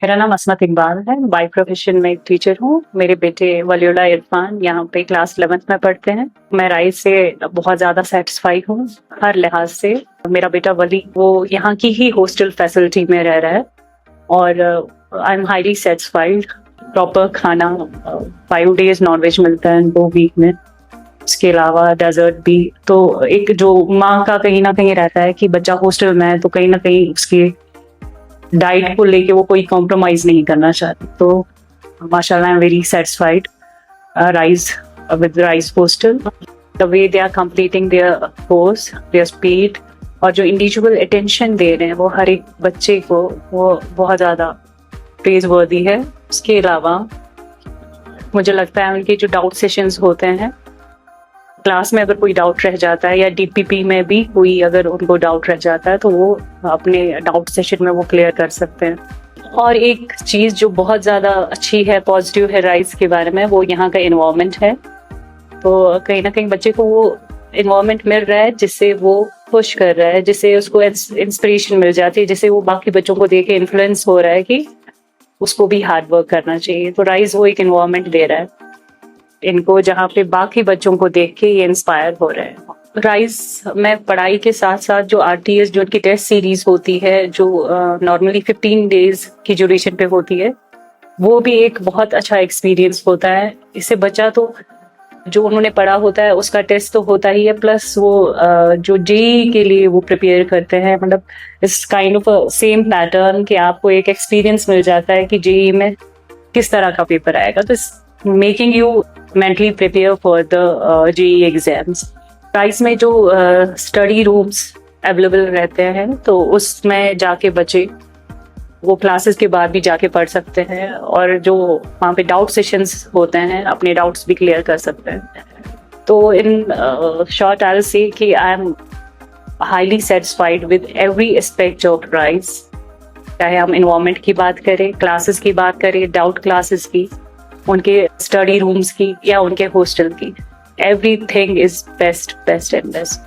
मेरा नाम असमत इकबाल है। बाय प्रोफेशन में एक टीचर हूँ। मेरे बेटे वलीउल्लाह इरफान यहाँ पे क्लास 11th में पढ़ते हैं। मैं राइस से बहुत ज़्यादा सेटिस्फाई हूँ हर लिहाज से। मेरा बेटा वली वो यहाँ की ही हॉस्टल फैसिलिटी में रह रहा है और I am highly satisfied. Proper खाना 5 days नॉनवेज मिलता है 2 वीक में। इसके अलावा डेजर्ट भी। तो एक जो माँ का कहीं ना कहीं रहता है कि बच्चा हॉस्टल में है तो कहीं ना कहीं उसकी डाइट को लेके वो कोई कॉम्प्रोमाइज नहीं करना चाहती। तो माशाल्लाह I am very satisfied rice with rice hostel. The way they are completing their course, their speed और जो इंडिविजुअल अटेंशन दे रहे हैं वो हर एक बच्चे को, वो बहुत ज़्यादा प्रेज वर्दी है। उसके अलावा मुझे लगता है उनके जो डाउट सेशंस होते हैं क्लास में, अगर कोई डाउट रह जाता है या डीपीपी में भी कोई अगर उनको डाउट रह जाता है तो वो अपने डाउट सेशन में वो क्लियर कर सकते हैं। और एक चीज़ जो बहुत ज़्यादा अच्छी है, पॉजिटिव है राइस के बारे में, वो यहाँ का इन्वायरमेंट है। तो कहीं ना कहीं बच्चे को वो इन्वायरमेंट मिल रहा है जिससे वो खुश कर रहा है, जिससे उसको इंस्पिरेशन मिल जाती है, जिससे वो बाकी बच्चों को देख के इन्फ्लुएंस हो रहा है कि उसको भी हार्ड वर्क करना चाहिए। तो राइस वो एक इन्वायरमेंट दे रहा है इनको जहाँ पे बाकी बच्चों को देख के ये इंस्पायर हो रहे हैं। राइस में पढ़ाई के साथ साथ जो आरटीएस, जो उनकी टेस्ट सीरीज होती है, जो नॉर्मली 15 days की ड्यूरेशन पे होती है, वो भी एक बहुत अच्छा एक्सपीरियंस होता है। इससे बच्चा तो जो उन्होंने पढ़ा होता है उसका टेस्ट तो होता ही है, प्लस वो जो जेईई के लिए वो प्रिपेयर करते हैं, मतलब इस काइंड ऑफ सेम पैटर्न कि आपको एक एक्सपीरियंस मिल जाता है कि जेईई में किस तरह का पेपर आएगा। तो making you mentally prepare for the JEE exams। Rice में जो स्टडी रूम्स अवेलेबल रहते हैं तो उसमें जाके बच्चे वो क्लासेस के बाद भी जाके पढ़ सकते हैं और जो वहाँ पे डाउट सेशंस होते हैं अपने डाउट्स भी क्लियर कर सकते हैं। तो in short I will say कि I am highly satisfied with every aspect of rice. चाहे हम इन्वायरमेंट की बात करें, क्लासेस की बात करें, डाउट क्लासेस की, उनके स्टडी रूम्स की या उनके हॉस्टल की, everything is best and best.